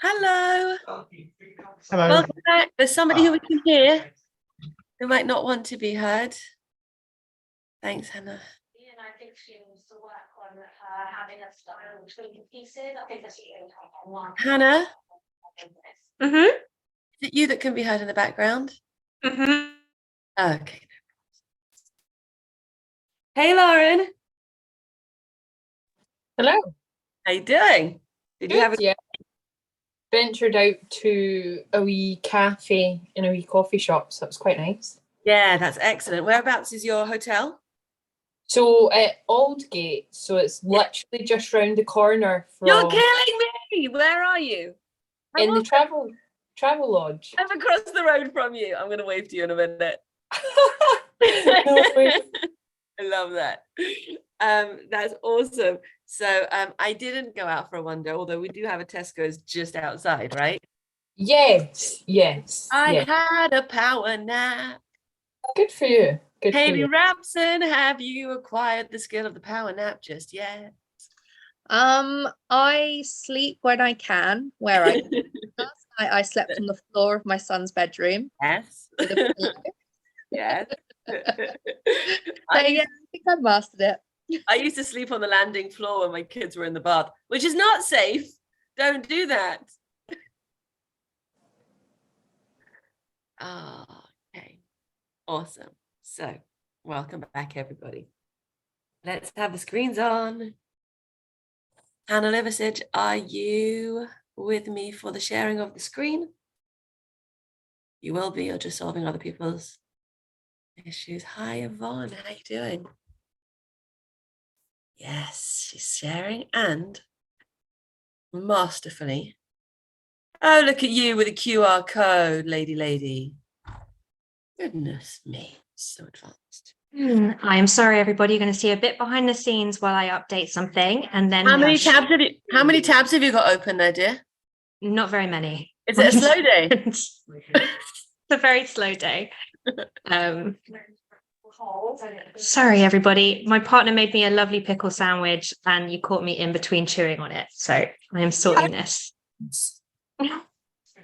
Hello. Hello. Welcome back. There's somebody who we can hear who might not want to be heard. Thanks, Hannah. And I think she needs to work on having a style between the pieces. I think that's one. Hannah, Mm-hmm. is it you that can be heard in the background? Mm-hmm. Okay. Hey, Lauren. Hello. How you doing? Did you have a Yeah. Ventured out to a wee cafe in a wee coffee shop, so it was quite nice. Yeah, that's excellent. Whereabouts is your hotel? So at Aldgate, so it's literally just round the corner You're from killing me. Where are you? in the travel lodge. I'm across the road from you. I'm going to wave to you in a minute. No way. I love that. That's awesome. So I didn't go out for a wonder, although we do have a Tesco's just outside, right? Yes. I had a power nap. Good for you. Good for Haley you. Rapson, have you acquired the skill of the power nap just yet? I sleep when I can, where I can. Last night I slept on the floor of my son's bedroom. Yes. With a pillow. Yes. So yeah, I think I mastered it. I used to sleep on the landing floor when my kids were in the bath, which is not safe. Don't do that. Okay. Awesome. So, welcome back, everybody. Let's have the screens on. Hannah Liversidge, are you with me for the sharing of the screen? You will be, or just solving other people's issues. Hi, Yvonne. How you doing? Yes, she's sharing and masterfully. Oh, look at you with a QR code, lady. Goodness me, so advanced. I am sorry, everybody. You're going to see a bit behind the scenes while I update something, and then How many tabs have you got open there, dear? Not very many. Is it a slow day? It's a very slow day. Sorry, everybody. My partner made me a lovely pickle sandwich, and you caught me in between chewing on it. So I am sorting this.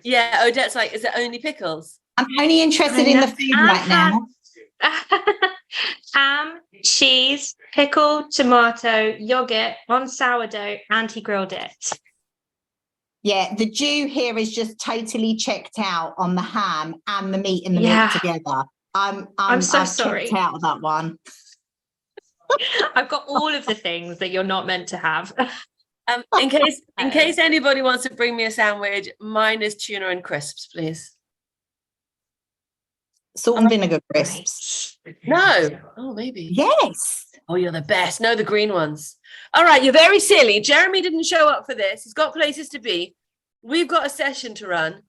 Yeah, Odette's like, is it only pickles? I'm only interested in the food right now. Ham, cheese, pickle, tomato, yogurt on sourdough, and he grilled it. Yeah, the Jew here is just totally checked out on the ham and the meat and the Yeah. milk together. I'm so I've sorry. checked out of that one. I've got all of the things that you're not meant to have. In case anybody wants to bring me a sandwich, mine is tuna and crisps, please. Salt and vinegar crisps. No. Oh, maybe. Yes. Oh, you're the best. No, the green ones. All right, you're very silly. Jeremy didn't show up for this. He's got places to be. We've got a session to run.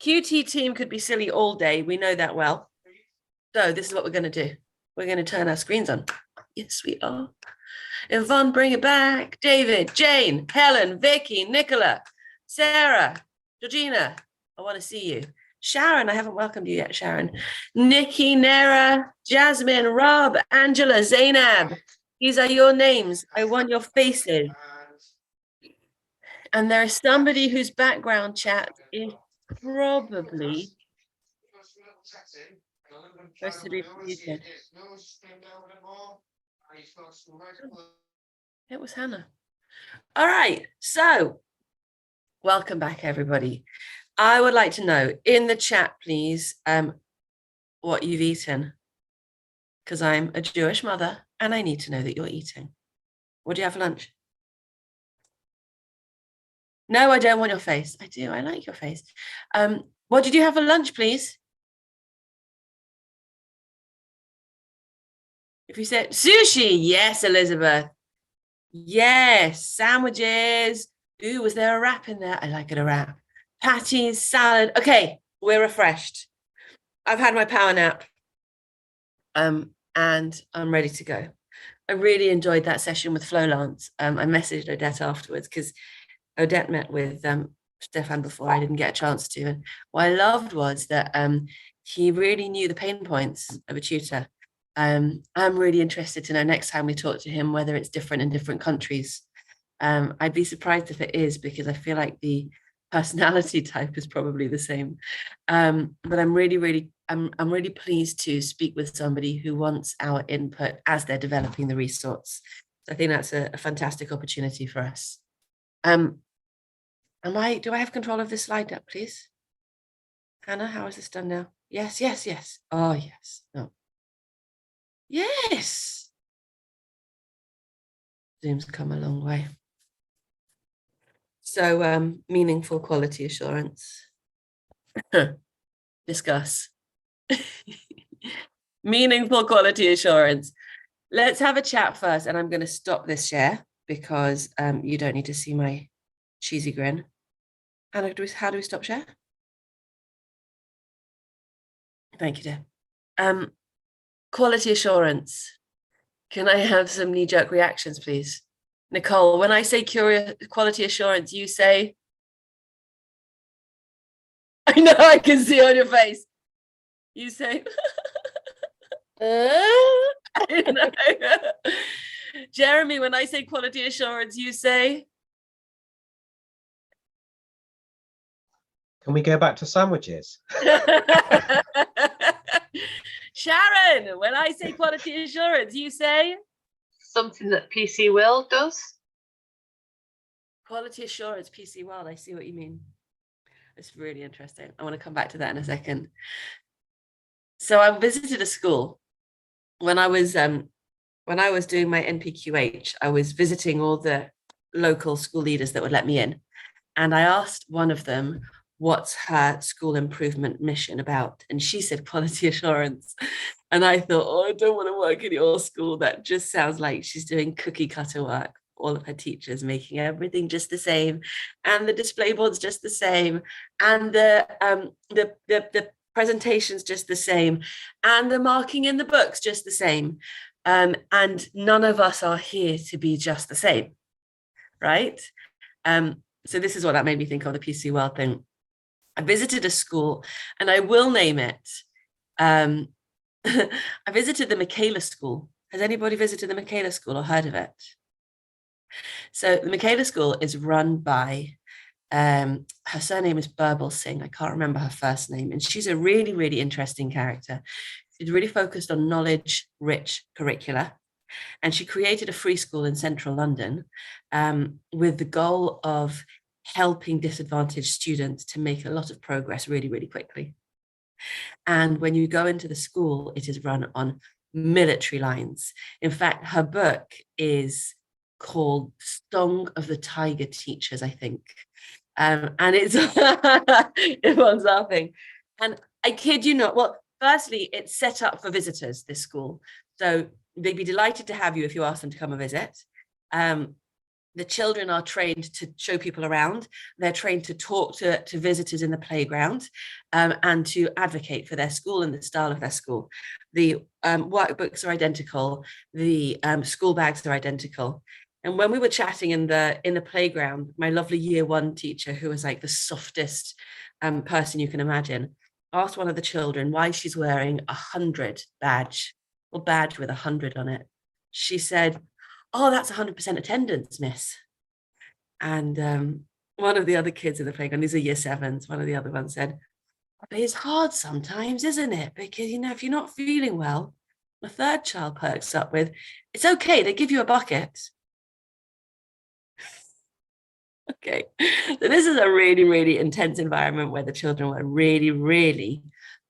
QT team could be silly all day. We know that well. So this is what we're going to do. We're going to turn our screens on. Yes, we are. Yvonne, bring it back. David, Jane, Helen, Vicky, Nicola, Sarah, Georgina. I want to see you. Sharon, I haven't welcomed you yet, Sharon. Nikki, Nera, Jasmine, Rob, Angela, Zainab. These are your names. I want your faces. And there is somebody whose background chat is probably supposed to be muted. It was Hannah. All right, so welcome back, everybody. I would like to know in the chat, please, what you've eaten, because I'm a Jewish mother and I need to know that you're eating. What do you have for lunch? No, I don't want your face. I do. I like your face. What did you have for lunch, please? If you said sushi, yes, Elizabeth. Yes, sandwiches. Ooh, was there a wrap in there? I like it a wrap. Patties, salad. Okay, we're refreshed. I've had my power nap. And I'm ready to go. I really enjoyed that session with Flo Lance. I messaged Odette afterwards because Odette met with Stefan before. I didn't get a chance to. And what I loved was that he really knew the pain points of a tutor. I'm really interested to know next time we talk to him whether it's different in different countries. I'd be surprised if it is, because I feel like the personality type is probably the same. But I'm really pleased to speak with somebody who wants our input as they're developing the resource. So I think that's a fantastic opportunity for us. Do I have control of this slide deck, please? Hannah, how is this done now? Yes. Oh, yes. No. Yes. Zoom's come a long way. So meaningful quality assurance. Discuss. Meaningful quality assurance. Let's have a chat first, and I'm going to stop this share because you don't need to see my cheesy grin. Hannah, how do we stop share? Thank you, dear. Quality assurance. Can I have some knee-jerk reactions, please? Nicole, when I say quality assurance, you say? I know, I can see on your face. You say? I know. Jeremy, when I say quality assurance, you say? Can we go back to sandwiches? Sharon, when I say quality assurance, you say? Something that PC World does. Quality assurance, PC World, I see what you mean. It's really interesting. I want to come back to that in a second. So I visited a school when I was doing my NPQH. I was visiting all the local school leaders that would let me in, and I asked one of them, what's her school improvement mission about? And she said quality assurance. And I thought, oh, I don't want to work in your school. That just sounds like she's doing cookie cutter work. All of her teachers making everything just the same, and the display board's just the same, and the presentations just the same, and the marking in the books just the same. And none of us are here to be just the same, right? So this is what that made me think of, the PC World thing. I visited a school, and I will name it. I visited the Michaela School. Has anybody visited the Michaela School or heard of it? So the Michaela School is run by, her surname is Birbal Singh. I can't remember her first name. And she's a really, really interesting character. She's really focused on knowledge-rich curricula. And she created a free school in central London with the goal of helping disadvantaged students to make a lot of progress really, really quickly. And when you go into the school, it is run on military lines. In fact, her book is called Song of the Tiger Teachers, I think. And it's, everyone's laughing. And I kid you not, well, firstly, it's set up for visitors, this school. So they'd be delighted to have you if you ask them to come and visit. The children are trained to show people around. They're trained to talk to visitors in the playground and to advocate for their school and the style of their school. The workbooks are identical. The school bags are identical. And when we were chatting in the playground, my lovely year one teacher, who was like the softest person you can imagine, asked one of the children why she's wearing 100 badge, or badge with 100 on it. She said, "Oh, that's 100% attendance, miss." And one of the other kids in the playground, these are year sevens, one of the other ones said, "But it's hard sometimes, isn't it? Because, you know, if you're not feeling well," the third child perks up with, "It's okay, they give you a bucket." Okay, so this is a really, really intense environment where the children were really, really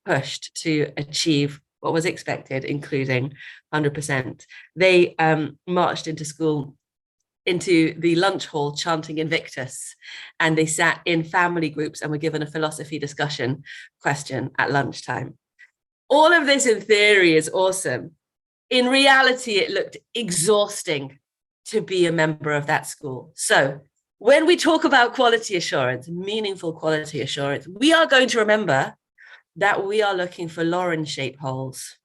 pushed to achieve what was expected, including 100%. They marched into school, into the lunch hall, chanting Invictus, and they sat in family groups and were given a philosophy discussion question at lunchtime. All of this in theory is awesome. In reality, it looked exhausting to be a member of that school. So when we talk about quality assurance, meaningful quality assurance, we are going to remember that we are looking for Lauren-shaped holes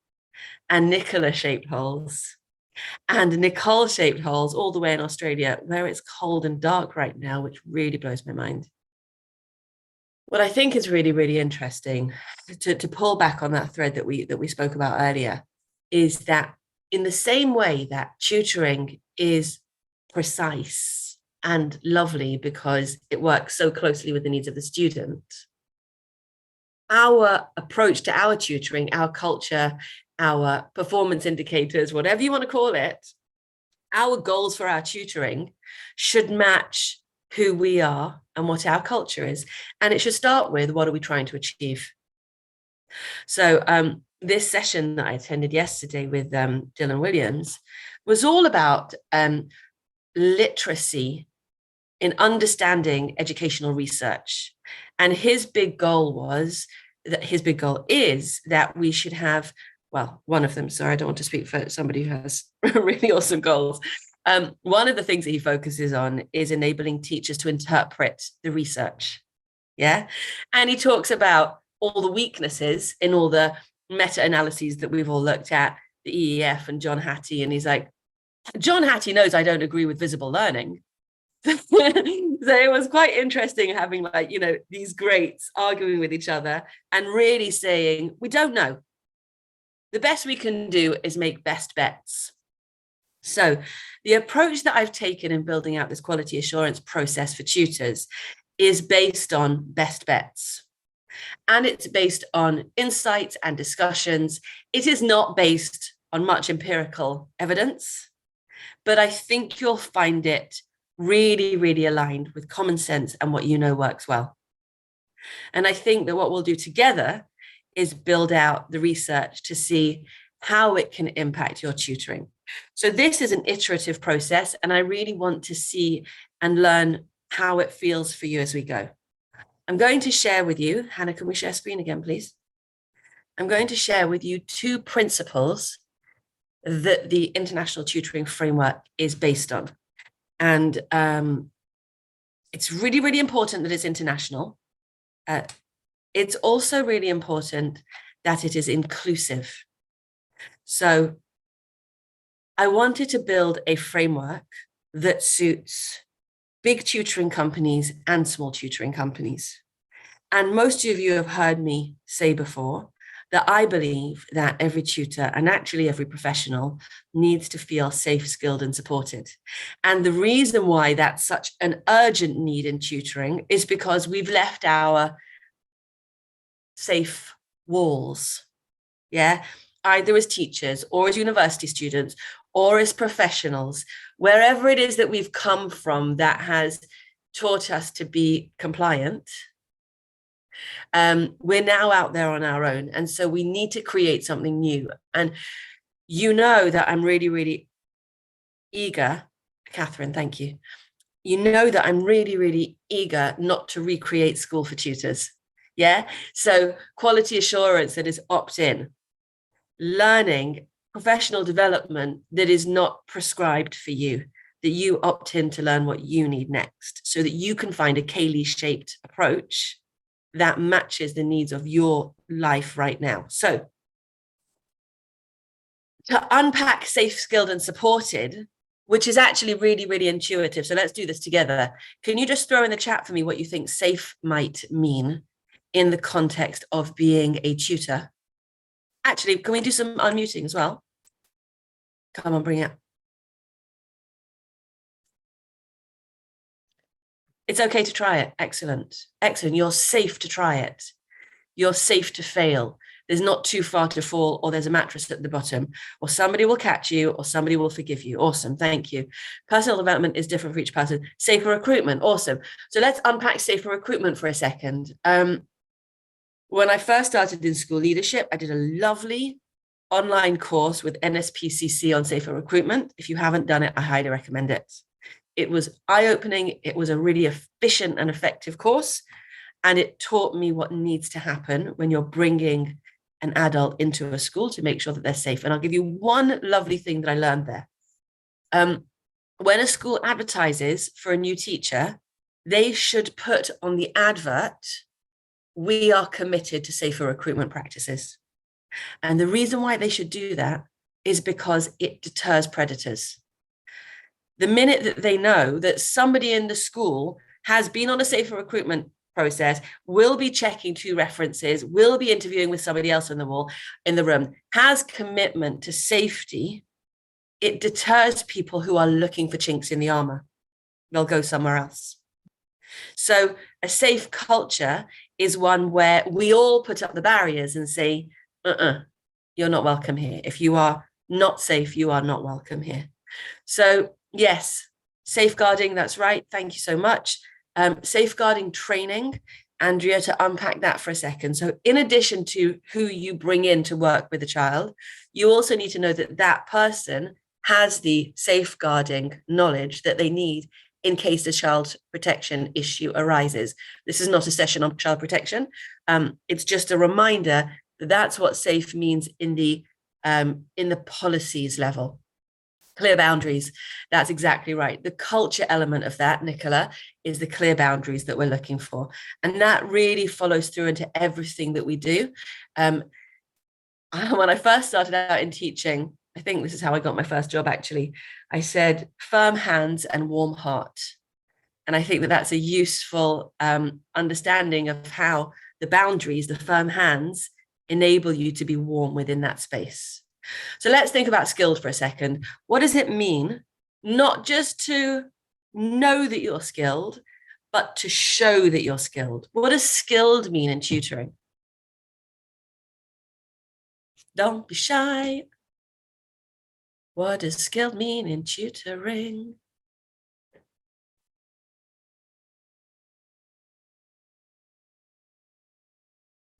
and Nicola-shaped holes and Nicole-shaped holes all the way in Australia, where it's cold and dark right now, which really blows my mind. What I think is really, really interesting, to pull back on that thread that we spoke about earlier, is that in the same way that tutoring is precise and lovely because it works so closely with the needs of the student. Our approach to our tutoring, our culture, our performance indicators, whatever you want to call it, our goals for our tutoring should match who we are and what our culture is. And it should start with, what are we trying to achieve? So this session that I attended yesterday with Dylan Williams was all about literacy in understanding educational research. And his big goal is that we should have, well, one of them, sorry, I don't want to speak for somebody who has really awesome goals. One of the things that he focuses on is enabling teachers to interpret the research. Yeah. And he talks about all the weaknesses in all the meta-analyses that we've all looked at, the EEF and John Hattie. And he's like, John Hattie knows I don't agree with visible learning. So it was quite interesting having, like, you know, these greats arguing with each other and really saying, we don't know. The best we can do is make best bets. So the approach that I've taken in building out this quality assurance process for tutors is based on best bets. And it's based on insights and discussions. It is not based on much empirical evidence, but I think you'll find it really, really aligned with common sense and what you know works well. And I think that what we'll do together is build out the research to see how it can impact your tutoring. So this is an iterative process, and I really want to see and learn how it feels for you as we go. I'm going to share with you, Hannah, can we share screen again, please? I'm going to share with you 2 principles that the International Tutoring Framework is based on. And it's really, really important that it's international. It's also really important that it is inclusive. So I wanted to build a framework that suits big tutoring companies and small tutoring companies. And most of you have heard me say before that I believe that every tutor, and actually every professional, needs to feel safe, skilled, and supported. And the reason why that's such an urgent need in tutoring is because we've left our safe walls, yeah, either as teachers or as university students or as professionals, wherever it is that we've come from that has taught us to be compliant. We're now out there on our own. And so we need to create something new. And you know that I'm really, really eager, Catherine, thank you. You know that I'm really, really eager not to recreate school for tutors. Yeah. So quality assurance that is opt-in, learning, professional development that is not prescribed for you, that you opt in to learn what you need next so that you can find a Kaylee-shaped approach that matches the needs of your life right now. So to unpack safe, skilled, and supported, which is actually really, really intuitive. So let's do this together. Can you just throw in the chat for me what you think safe might mean in the context of being a tutor? Actually, can we do some unmuting as well? Come on, bring it. It's okay to try it. Excellent. Excellent. You're safe to try it. You're safe to fail. There's not too far to fall, or there's a mattress at the bottom, or somebody will catch you, or somebody will forgive you. Awesome. Thank you. Personal development is different for each person. Safer recruitment. Awesome. So let's unpack safer recruitment for a second. When I first started in school leadership, I did a lovely online course with NSPCC on safer recruitment. If you haven't done it, I highly recommend it. It was eye-opening. It was a really efficient and effective course. And it taught me what needs to happen when you're bringing an adult into a school to make sure that they're safe. And I'll give you one lovely thing that I learned there. When a school advertises for a new teacher, they should put on the advert, we are committed to safer recruitment practices. And the reason why they should do that is because it deters predators. The minute that they know that somebody in the school has been on a safer recruitment process, will be checking 2 references, will be interviewing with somebody else in the room, has commitment to safety, it deters people who are looking for chinks in the armor. they'll go somewhere else. So a safe culture is one where we all put up the barriers and say, you're not welcome here. If you are not safe, you are not welcome here. So yes, safeguarding, that's right. Thank you so much. Safeguarding training, Andrea, to unpack that for a second. So in addition to who you bring in to work with a child, you also need to know that that person has the safeguarding knowledge that they need in case a child protection issue arises. This is not a session on child protection. It's just a reminder that that's what safe means in the policies level. Clear boundaries, that's exactly right. The culture element of that, Nicola, is the clear boundaries that we're looking for. And that really follows through into everything that we do. When I first started out in teaching, I think this is how I got my first job, actually. I said, firm hands and warm heart. And I think that that's a useful understanding of how the boundaries, the firm hands, enable you to be warm within that space. So let's think about skilled for a second. What does it mean, not just to know that you're skilled, but to show that you're skilled? What does skilled mean in tutoring? Don't be shy. What does skilled mean in tutoring?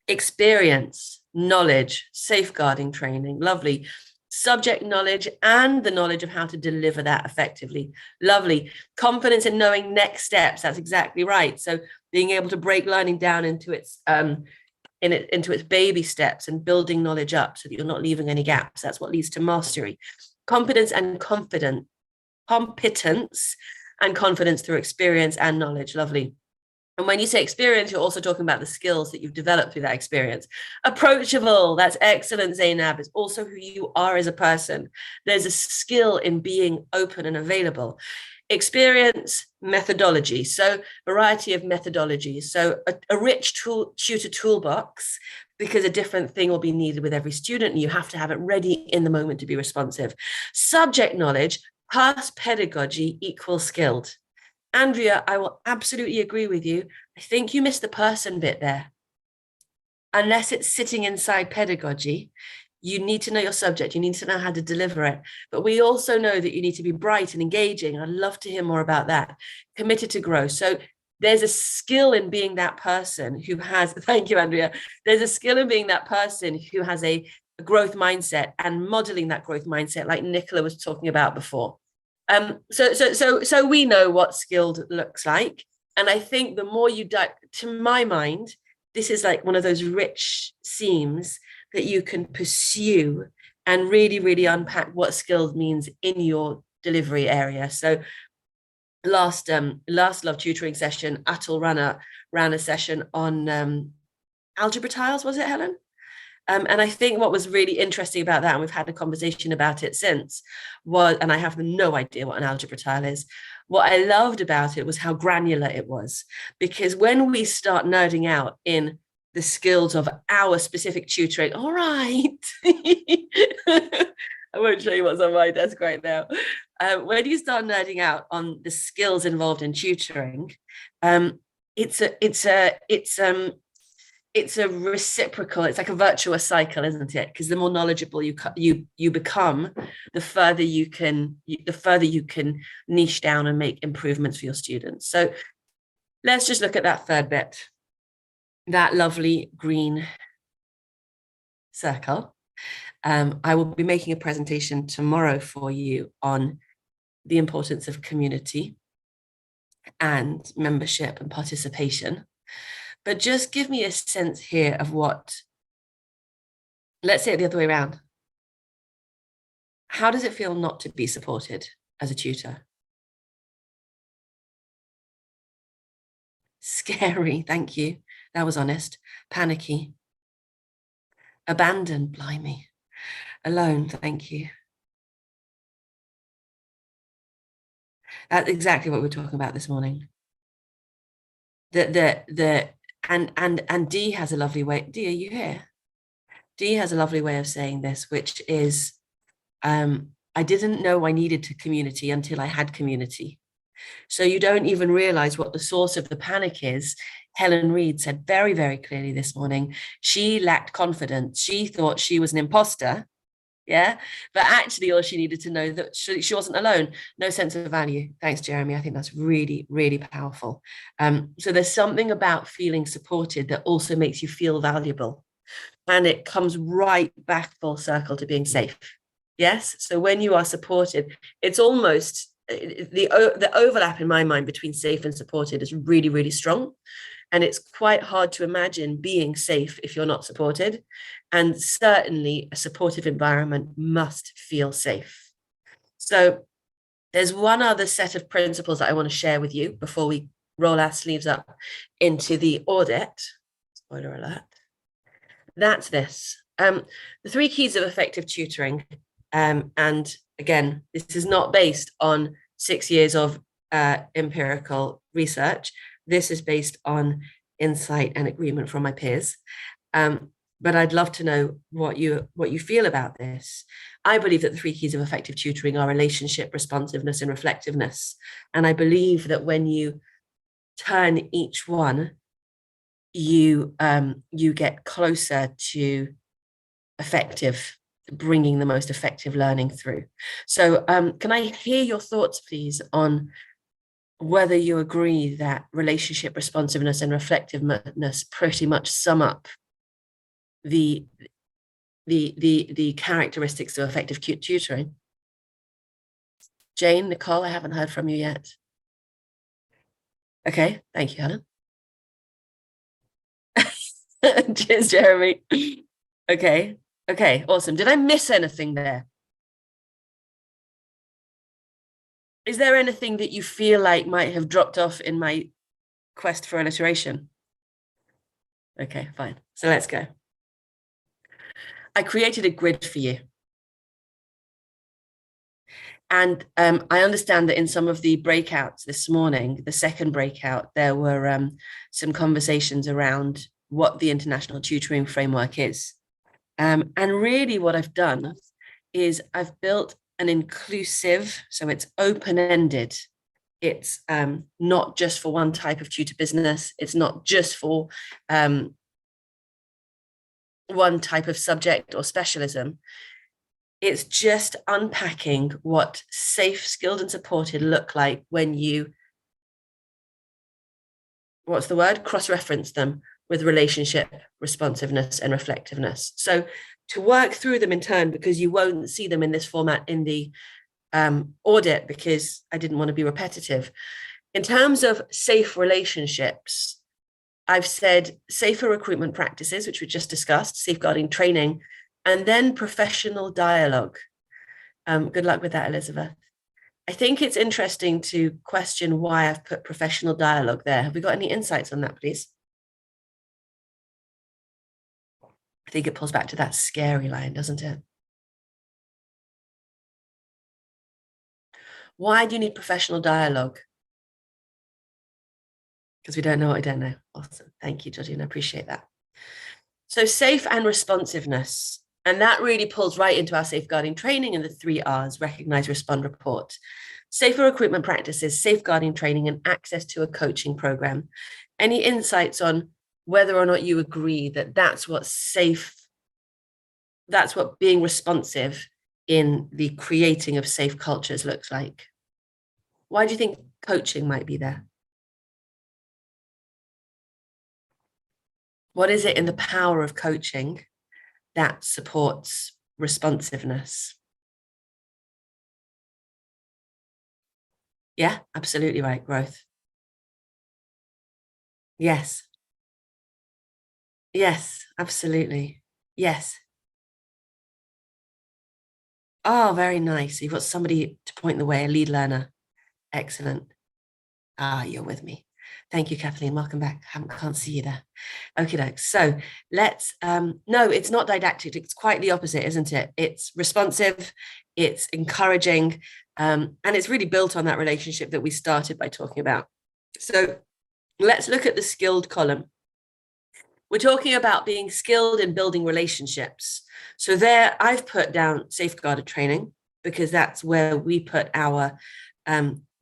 Experience, knowledge, safeguarding training, lovely. Subject knowledge and the knowledge of how to deliver that effectively, lovely. Confidence in knowing next steps, that's exactly right. So being able to break learning down into its baby steps and building knowledge up so that you're not leaving any gaps. That's what leads to mastery. Competence and competence and confidence through experience and knowledge, lovely. And when you say experience, you're also talking about the skills that you've developed through that experience. Approachable, that's excellent, Zainab. It's also who you are as a person. There's a skill in being open and available. Experience, methodology. So variety of methodologies. So a rich tutor toolbox, because a different thing will be needed with every student, and you have to have it ready in the moment to be responsive. Subject knowledge, past pedagogy equals skilled. Andrea, I will absolutely agree with you. I think you missed the person bit there. Unless it's sitting inside pedagogy, you need to know your subject. You need to know how to deliver it. But we also know that you need to be bright and engaging. I'd love to hear more about that. Committed to grow. So there's a skill in being that person who has, thank you, Andrea. There's a skill in being that person who has a growth mindset and modeling that growth mindset, like Nicola was talking about before. So we know what skilled looks like. And I think the more you dive, to my mind, this is like one of those rich seams that you can pursue and really, really unpack what skilled means in your delivery area. So last Love Tutoring session, Atul ran a session on algebra tiles, was it, Helen? And I think what was really interesting about that, and we've had a conversation about it since, was, and I have no idea what an algebra tile is. What I loved about it was how granular it was, because when we start nerding out in the skills of our specific tutoring, all right, I won't show you what's on my desk right now. When you start nerding out on the skills involved in tutoring, it's a reciprocal, it's like a virtuous cycle, isn't it? Because the more knowledgeable you become, the further you can niche down and make improvements for your students. So let's just look at that third bit, that lovely green circle. I will be making a presentation tomorrow for you on the importance of community and membership and participation. But just give me a sense here of what, let's say it the other way around. How does it feel not to be supported as a tutor? Scary, thank you. That was honest. Panicky. Abandoned, blimey. Alone, thank you. That's exactly what we were talking about this morning. And Dee has a lovely way. Dee, are you here? Dee has a lovely way of saying this, which is, I didn't know I needed to community until I had community. So you don't even realize what the source of the panic is. Helen Reid said very, very clearly this morning, she lacked confidence. She thought she was an imposter. Yeah. But actually, all she needed to know that she wasn't alone. No sense of value. Thanks, Jeremy. I think that's really, really powerful. So there's something about feeling supported that also makes you feel valuable. And it comes right back full circle to being safe. Yes. So when you are supported, it's almost the overlap in my mind between safe and supported is really, really strong. And it's quite hard to imagine being safe if you're not supported. And certainly a supportive environment must feel safe. So there's one other set of principles that I want to share with you before we roll our sleeves up into the audit. Spoiler alert. That's this. The 3 keys of effective tutoring. And again, this is not based on 6 years of empirical research. This is based on insight and agreement from my peers. But I'd love to know what you feel about this. I believe that the 3 keys of effective tutoring are relationship, responsiveness, and reflectiveness. And I believe that when you turn each one, you get closer to bringing the most effective learning through. So can I hear your thoughts, please, on whether you agree that relationship, responsiveness, and reflectiveness pretty much sum up the characteristics of effective tutoring? Jane, Nicole, I haven't heard from you yet. Okay, thank you, Helen. Cheers, Jeremy. Okay, awesome. Did I miss anything there? Is there anything that you feel like might have dropped off in my quest for alliteration? Okay, fine. So let's go. I created a grid for you. And I understand that in some of the breakouts this morning, the second breakout, there were some conversations around what the International Tutoring Framework is. And really what I've done is I've built an inclusive, so it's open-ended. It's not just for one type of tutor business. It's not just for one type of subject or specialism. It's just unpacking what safe, skilled, and supported look like when you, what's the word? Cross-reference them with relationship, responsiveness, and reflectiveness. So to work through them in turn, because you won't see them in this format in the audit, because I didn't want to be repetitive. In terms of safe relationships, I've said safer recruitment practices, which we just discussed, safeguarding training, and then professional dialogue. Good luck with that, Elizabeth. I think it's interesting to question why I've put professional dialogue there. Have we got any insights on that, please? I think it pulls back to that scary line, doesn't it? Why do you need professional dialogue? Because we don't know what we don't know. Awesome. Thank you, Georgina. I appreciate that. So safe and responsiveness. And that really pulls right into our safeguarding training and the 3 R's: recognize, respond, report. Safer recruitment practices, safeguarding training, and access to a coaching program. Any insights on whether or not you agree that that's what being responsive in the creating of safe cultures looks like? Why do you think coaching might be there? What is it in the power of coaching that supports responsiveness? Yeah, absolutely right. Growth. Yes. Yes, absolutely. Yes. Oh, very nice. You've got somebody to point the way, a lead learner. Excellent. Ah, you're with me. Thank you, Kathleen. Welcome back. Can't see you there. Okay, doke. So let's, no, it's not didactic. It's quite the opposite, isn't it? It's responsive, it's encouraging, and it's really built on that relationship that we started by talking about. So let's look at the skilled column. We're talking about being skilled in building relationships. So there I've put down safeguarded training because that's where we put our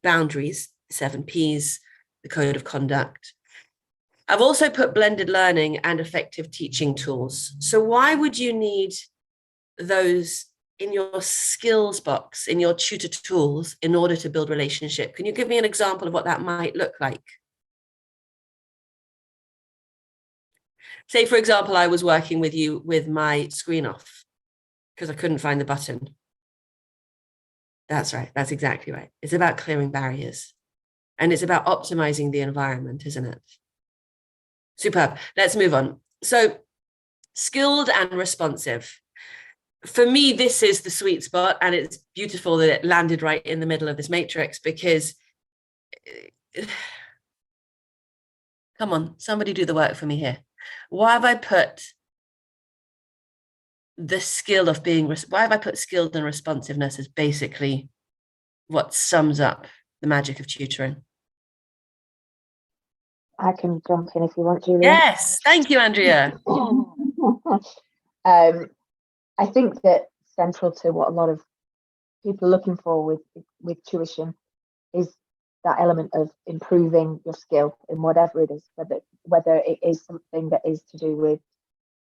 boundaries 7 Ps, the code of conduct. I've also put blended learning and effective teaching tools. So why would you need those in your skills box, in your tutor tools, in order to build relationship? Can you give me an example of what that might look like? Say, for example, I was working with you with my screen off because I couldn't find the button. That's right. That's exactly right. It's about clearing barriers, and it's about optimizing the environment, isn't it? Superb. Let's move on. So, skilled and responsive. For me, this is the sweet spot, and it's beautiful that it landed right in the middle of this matrix, because come on, somebody do the work for me here. Why have I put the skill of being, why have I put skilled and responsiveness as basically what sums up the magic of tutoring? I can jump in if you want, Julia. Yes, thank you, Andrea. I think that central to what a lot of people are looking for with tuition is that element of improving your skill in whatever it is, whether it is something that is to do with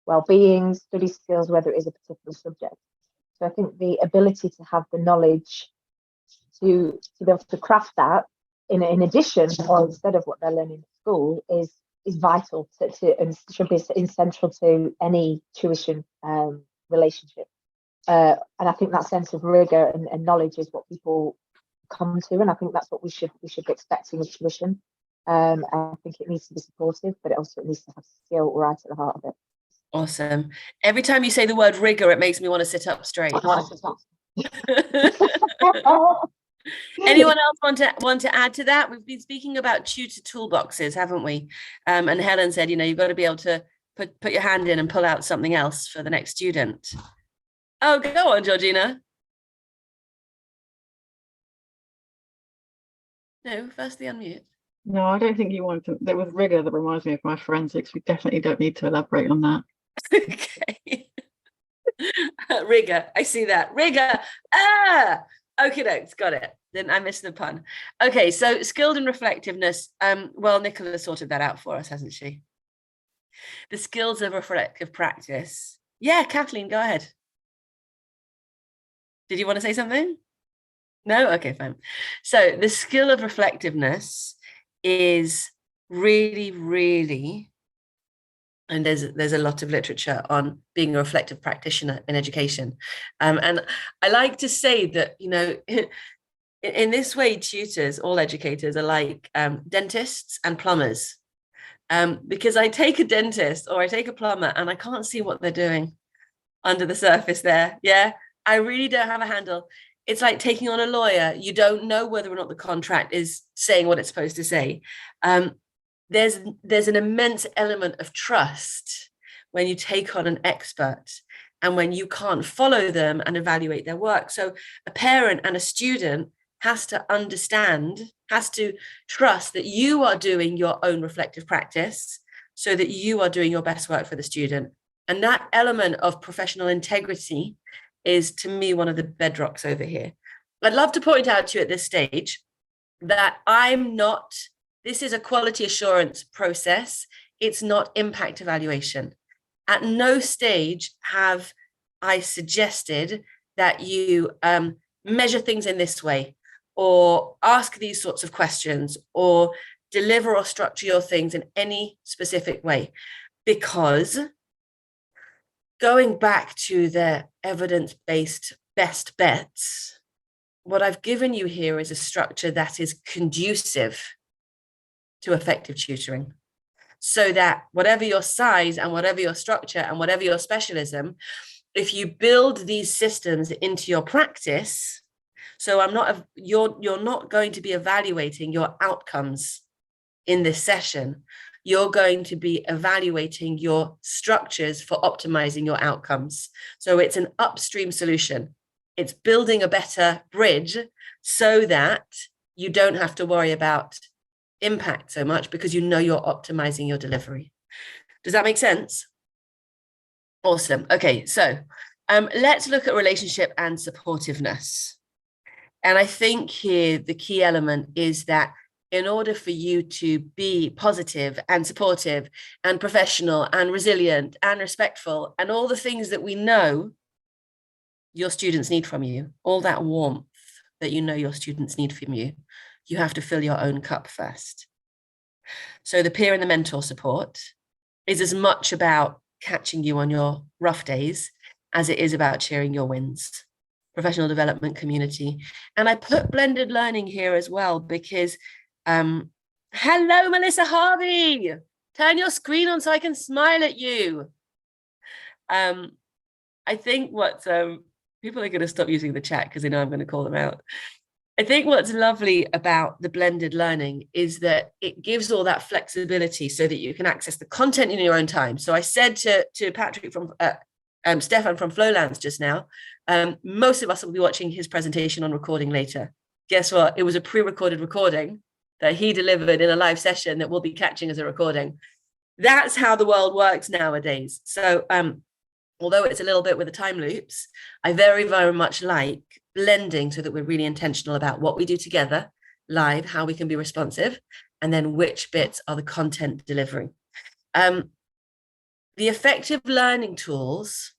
well-being, study skills, whether it is a particular subject. So I think the ability to have the knowledge to be able to craft that in addition or instead of what they're learning at school is vital to and should be central to any tuition relationship. And I think that sense of rigor and knowledge is what people come to, and I think that's what we should be expecting with tuition. I think it needs to be supportive, but it also needs to have skill right at the heart of it. Awesome. Every time you say the word rigor, it makes me want to sit up straight. Anyone else want to add to that? We've been speaking about tutor toolboxes, haven't we? And Helen said, you've got to be able to put your hand in and pull out something else for the next student. Oh, go on, Georgina. No, firstly unmute. No, I don't think you want to. There was rigor that reminds me of my forensics. We definitely don't need to elaborate on that. Okay. Rigor. I see that. Rigor. Okay, no, got it. Then I missed the pun. Okay, so skilled and reflectiveness. Well, Nicola sorted that out for us, hasn't she? The skills of reflective practice. Yeah, Kathleen, go ahead. Did you want to say something? No? Okay, fine. So the skill of reflectiveness is really, really, and there's a lot of literature on being a reflective practitioner in education. And I like to say that, in this way, tutors, all educators are like dentists and plumbers. Because I take a dentist or I take a plumber and I can't see what they're doing under the surface there. Yeah, I really don't have a handle. It's like taking on a lawyer. You don't know whether or not the contract is saying what it's supposed to say. There's an immense element of trust when you take on an expert and when you can't follow them and evaluate their work. So a parent and a student has to understand, has to trust that you are doing your own reflective practice so that you are doing your best work for the student. And that element of professional integrity is, to me, one of the bedrocks over here. I'd love to point out to you at this stage that this is a quality assurance process. It's not impact evaluation. At no stage have I suggested that you measure things in this way, or ask these sorts of questions, or deliver or structure your things in any specific way, because going back to the evidence-based best bets, what I've given you here is a structure that is conducive to effective tutoring, so that whatever your size and whatever your structure and whatever your specialism, if you build these systems into your practice, so you're not going to be evaluating your outcomes in this session. You're going to be evaluating your structures for optimizing your outcomes. So it's an upstream solution. It's building a better bridge so that you don't have to worry about impact so much, because you're optimizing your delivery. Does that make sense? Awesome. Okay, so let's look at relationship and supportiveness. And I think here the key element is that in order for you to be positive and supportive and professional and resilient and respectful and all the things that we know your students need from you, all that warmth that you know your students need from you, you have to fill your own cup first. So the peer and the mentor support is as much about catching you on your rough days as it is about cheering your wins. Professional development community. And I put blended learning here as well because, hello, Melissa Harvey. Turn your screen on so I can smile at you. I think what people are going to stop using the chat because they know I'm going to call them out. I think what's lovely about the blended learning is that it gives all that flexibility so that you can access the content in your own time. So I said to Patrick from Stefan from Flowlands just now, most of us will be watching his presentation on recording later. Guess what? It was a pre-recorded recording that he delivered in a live session that we'll be catching as a recording. That's how the world works nowadays. So although it's a little bit with the time loops, I very, very much like blending so that we're really intentional about what we do together live, how we can be responsive, and then which bits are the content delivery. The effective learning tools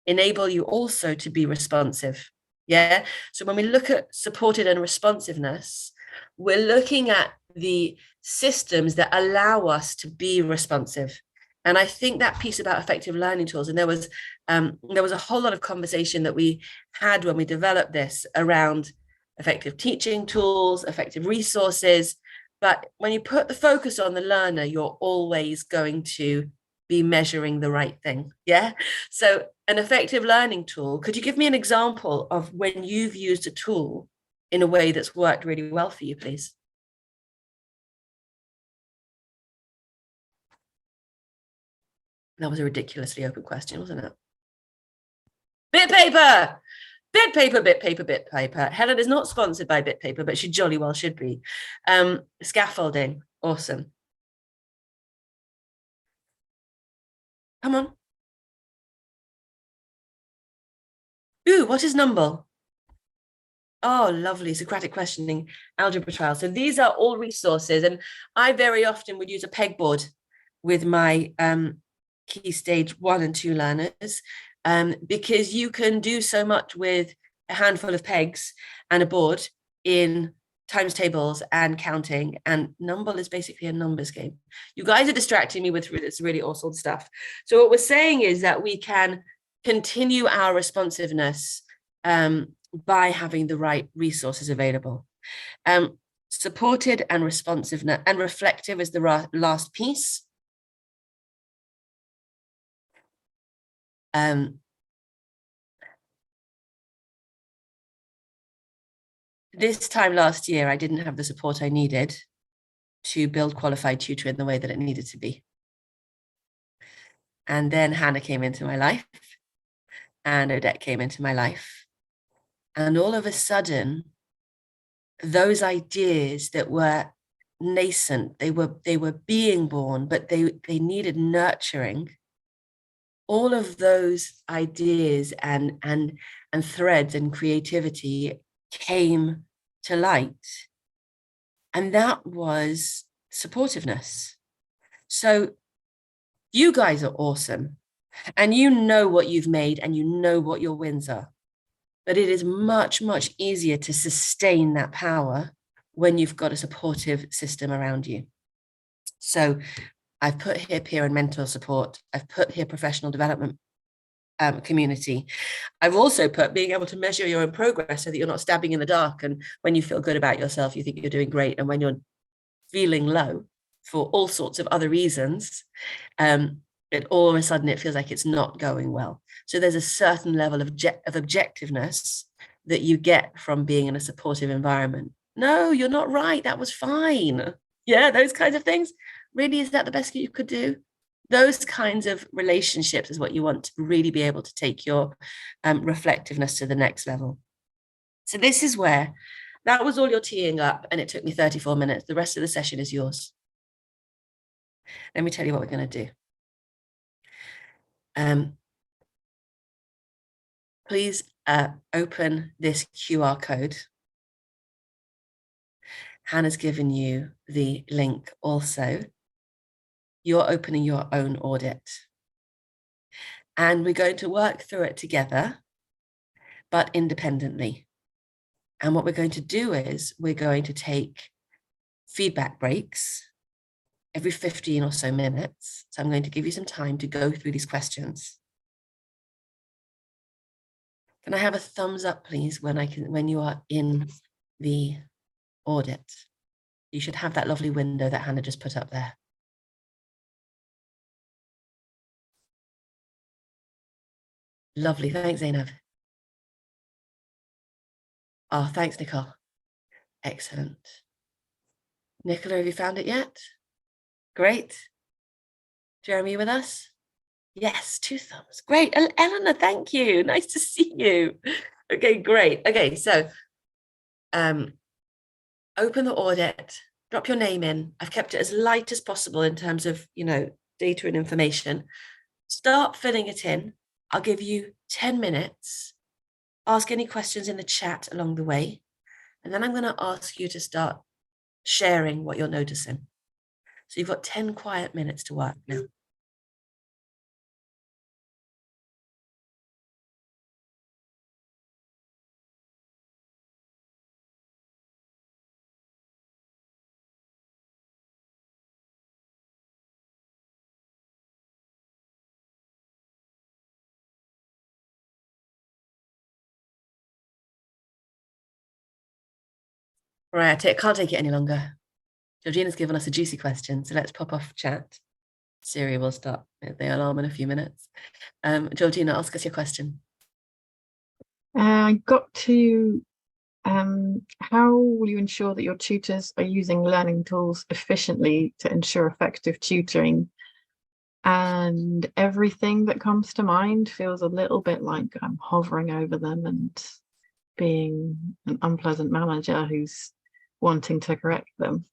enable you also to be responsive. Yeah. So when we look at supported and responsiveness, we're looking at the systems that allow us to be responsive. And I think that piece about effective learning tools, and there was a whole lot of conversation that we had when we developed this around effective teaching tools, effective resources. But when you put the focus on the learner, you're always going to be measuring the right thing. Yeah. So an effective learning tool, could you give me an example of when you've used a tool in a way that's worked really well for you, please? That was a ridiculously open question, wasn't it? Bit paper, bit paper, bit paper, bit paper. Helen is not sponsored by Bit Paper, but she jolly well should be. Scaffolding, awesome. Come on. Ooh, what is Numble? Oh, lovely. Socratic questioning, algebra trial. So these are all resources. And I very often would use a pegboard with my key stage 1 and 2 learners, because you can do so much with a handful of pegs and a board in times tables and counting, and Numble is basically a numbers game. You guys are distracting me with this really awesome stuff. So what we're saying is that we can continue our responsiveness by having the right resources available. Supported and responsiveness and reflective is the last piece. This time last year, I didn't have the support I needed to build Qualified Tutor in the way that it needed to be. And then Hannah came into my life and Odette came into my life. And all of a sudden, those ideas that were nascent, they were being born, but they needed nurturing. All of those ideas and threads and creativity came to light. And that was supportiveness. So you guys are awesome. And you know what you've made and you know what your wins are. But it is much, much easier to sustain that power when you've got a supportive system around you. So I've put here peer and mentor support. I've put here professional development community. I've also put being able to measure your own progress so that you're not stabbing in the dark. And when you feel good about yourself, you think you're doing great. And when you're feeling low for all sorts of other reasons, all of a sudden it feels like it's not going well. So there's a certain level of objectiveness that you get from being in a supportive environment. No, you're not right. That was fine. Yeah, those kinds of things. Really, is that the best you could do? Those kinds of relationships is what you want to really be able to take your reflectiveness to the next level. So this is where, that was all your teeing up, and it took me 34 minutes. The rest of the session is yours. Let me tell you what we're going to do. Please open this QR code. Hannah's given you the link also. You're opening your own audit. And we're going to work through it together, but independently. And what we're going to do is we're going to take feedback breaks every 15 or so minutes. So I'm going to give you some time to go through these questions. Can I have a thumbs up, please, when you are in the audit? You should have that lovely window that Hannah just put up there. Lovely, thanks, Zainab. Oh, thanks, Nicole. Excellent. Nicola, have you found it yet? Great. Jeremy, you with us? Yes, 2 thumbs. Great. Eleanor, thank you. Nice to see you. Okay, great. Okay, so open the audit, drop your name in. I've kept it as light as possible in terms of, data and information. Start filling it in. I'll give you 10 minutes. Ask any questions in the chat along the way. And then I'm going to ask you to start sharing what you're noticing. So you've got 10 quiet minutes to work now. Right, I can't take it any longer. Georgina's given us a juicy question, so let's pop off chat. Siri will start the alarm in a few minutes. Georgina, ask us your question. I got to how will you ensure that your tutors are using learning tools efficiently to ensure effective tutoring? And everything that comes to mind feels a little bit like I'm hovering over them and being an unpleasant manager who's wanting to correct them.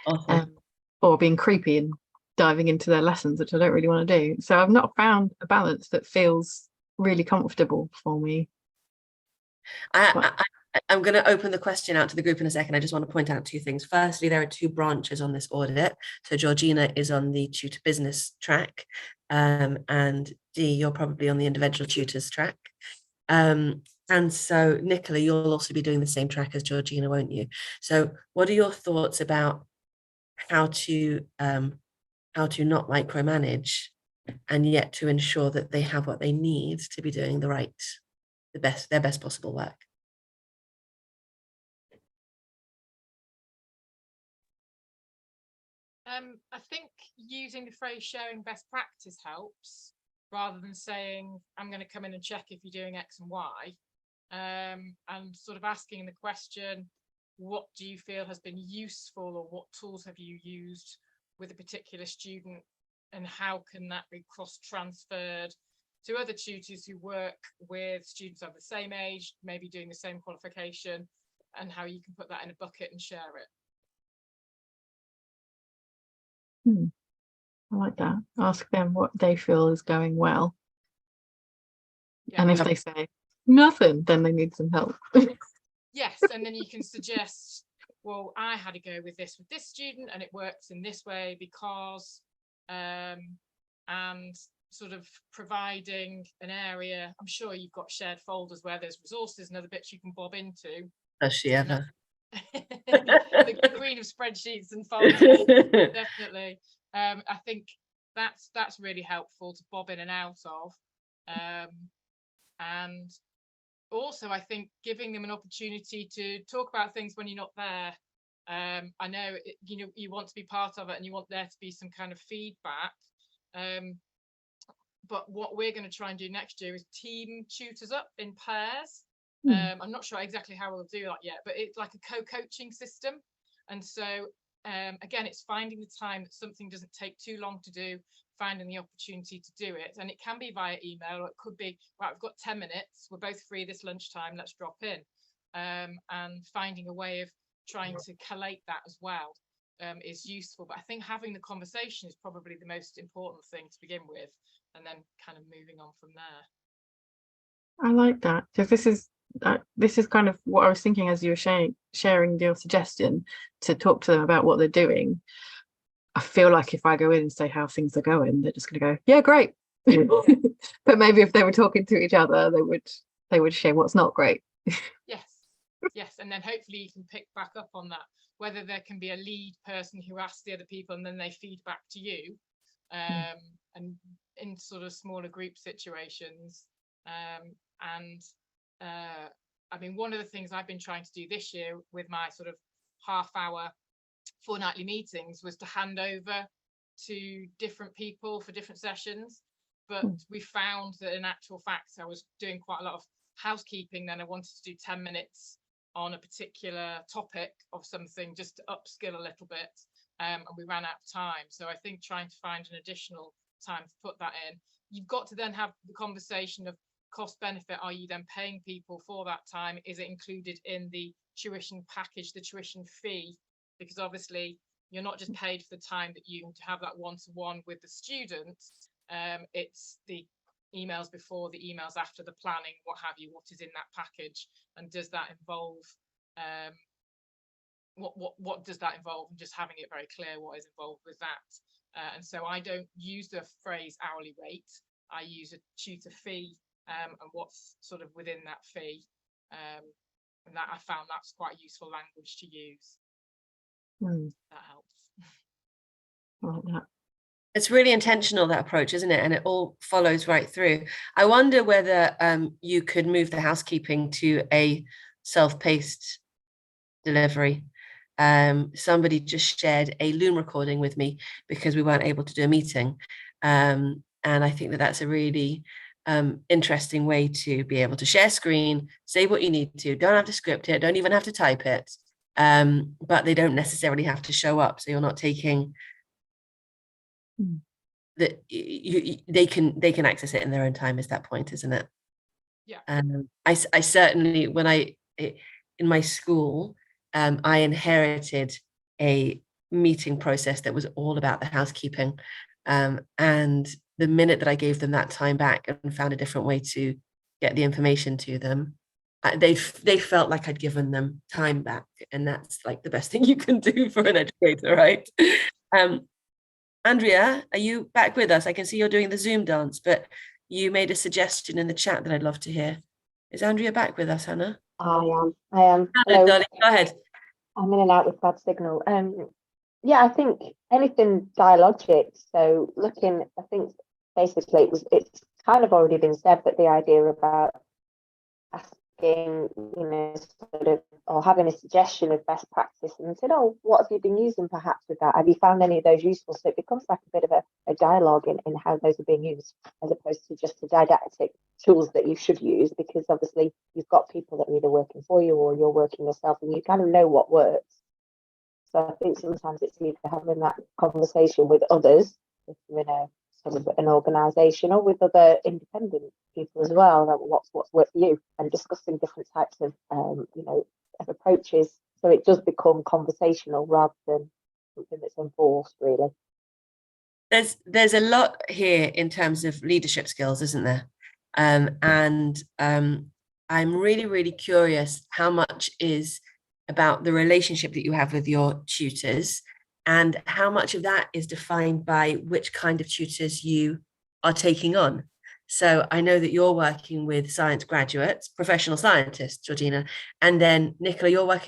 Awesome. Or being creepy and diving into their lessons, which I don't really want to do. So I've not found a balance that feels really comfortable for me. I'm going to open the question out to the group in a second. I just want to point out 2 things. Firstly, there are 2 branches on this audit. So Georgina is on the tutor business track, and Dee, you're probably on the individual tutors track. And so Nicola, you'll also be doing the same track as Georgina, won't you? So what are your thoughts about how to not micromanage and yet to ensure that they have what they need to be doing their best possible work? I think using the phrase sharing best practice helps, rather than saying, I'm going to come in and check if you're doing X and Y, and sort of asking the question, what do you feel has been useful, or what tools have you used with a particular student, and how can that be cross-transferred to other tutors who work with students of the same age, maybe doing the same qualification, and how you can put that in a bucket and share it. I like that. Ask them what they feel is going well. Yeah. And if they say nothing, then they need some help. Yes, and then you can suggest, well, I had to go with this student and it works in this way because, and sort of providing an area. I'm sure you've got shared folders where there's resources and other bits you can bob into. Does she ever? the queen of spreadsheets and folders, definitely. I think that's really helpful to bob in and out of, and also I think giving them an opportunity to talk about things when you're not there. I know you want to be part of it and you want there to be some kind of feedback, but what we're going to try and do next year is team tutors up in pairs. I'm not sure exactly how we'll do that yet, but it's like a co-coaching system. And so again, it's finding the time that something doesn't take too long to do, finding the opportunity to do it. And it can be via email, or it could be, right, we've got 10 minutes, we're both free this lunchtime, let's drop in. And finding a way of trying to collate that as well is useful. But I think having the conversation is probably the most important thing to begin with, and then kind of moving on from there. I like that. Because this is kind of what I was thinking as you were sharing your suggestion to talk to them about what they're doing. I feel like if I go in and say how things are going, they're just going to go, yeah, great. But maybe if they were talking to each other, they would share what's not great. Yes, yes, and then hopefully you can pick back up on that, whether there can be a lead person who asks the other people and then they feed back to you, and in sort of smaller group situations. I mean, one of the things I've been trying to do this year with my sort of half-hour fortnightly meetings was to hand over to different people for different sessions. But we found that in actual fact, I was doing quite a lot of housekeeping. Then I wanted to do 10 minutes on a particular topic of something just to upskill a little bit. And we ran out of time. So I think trying to find an additional time to put that in, you've got to then have the conversation of cost benefit. Are you then paying people for that time? Is it included in the tuition package, the tuition fee? Because obviously you're not just paid for the time that you have that one-to-one with the students. It's the emails before, the emails after, the planning, what have you, what is in that package, and does that involve what does that involve, and just having it very clear what is involved with that. And so I don't use the phrase hourly rate, I use a tutor fee, and what's sort of within that fee, and that I found that's quite useful language to use. That helps. I like that. It's really intentional, that approach, isn't it? And it all follows right through. I wonder whether you could move the housekeeping to a self-paced delivery. Somebody just shared a Loom recording with me because we weren't able to do a meeting. And I think that that's a really interesting way to be able to share screen, say what you need to, don't have to script it, don't even have to type it, but they don't necessarily have to show up. So you're not taking that, they can access it in their own time, is that point, isn't it? Yeah. I certainly, when in my school, I inherited a meeting process that was all about the housekeeping, and the minute that I gave them that time back and found a different way to get the information to them, they felt like I'd given them time back, and that's like the best thing you can do for an educator, right? Andrea, are you back with us? I can see you're doing the Zoom dance, but you made a suggestion in the chat that I'd love to hear. Is Andrea back with us, Hannah? I am. Hello. Darling, go ahead. I'm in and out with bad signal. Yeah, I think anything dialogic. So I think basically it's kind of already been said, but the idea about asking, sort of, or having a suggestion of best practice and said, oh, what have you been using perhaps with that? Have you found any of those useful? So it becomes like a bit of a dialogue in how those are being used, as opposed to just the didactic tools that you should use, because obviously you've got people that are either working for you or you're working yourself, and you kind of know what works. So I think sometimes it's either having that conversation with others, if you're in a sort of an organisation, or with other independent people as well, about what's worked for you, and discussing different types of of approaches, so it does become conversational rather than something that's enforced, really. There's a lot here in terms of leadership skills, isn't there? And I'm really, really curious how much is about the relationship that you have with your tutors, and how much of that is defined by which kind of tutors you are taking on. So I know that you're working with science graduates, professional scientists, Georgina, and then Nicola, are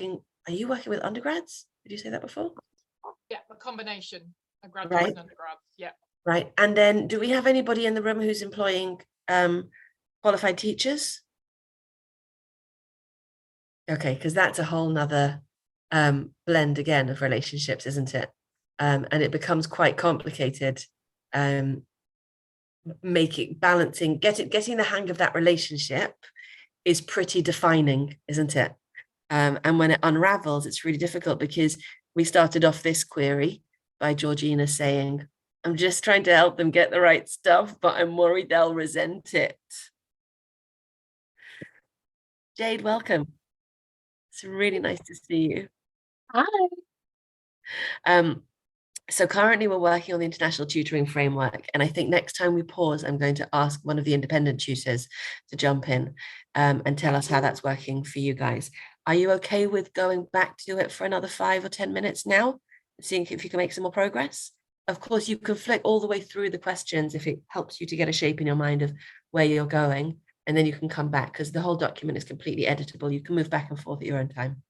you working with undergrads? Did you say that before? Yeah, a combination of graduates Right. and undergrads. Yeah. Right. And then do we have anybody in the room who's employing qualified teachers? Okay, because that's a whole nother blend again of relationships, isn't it? And it becomes quite complicated. Getting the hang of that relationship is pretty defining, isn't it? And when it unravels, it's really difficult, because we started off this query by Georgina saying, I'm just trying to help them get the right stuff, but I'm worried they'll resent it. Jade, welcome. It's really nice to see you. Hi. So currently we're working on the international tutoring framework. And I think next time we pause, I'm going to ask one of the independent tutors to jump in and tell us how that's working for you guys. Are you okay with going back to it for another 5 or 10 minutes now? Seeing if you can make some more progress? Of course, you can flick all the way through the questions if it helps you to get a shape in your mind of where you're going. And then you can come back because the whole document is completely editable. You can move back and forth at your own time.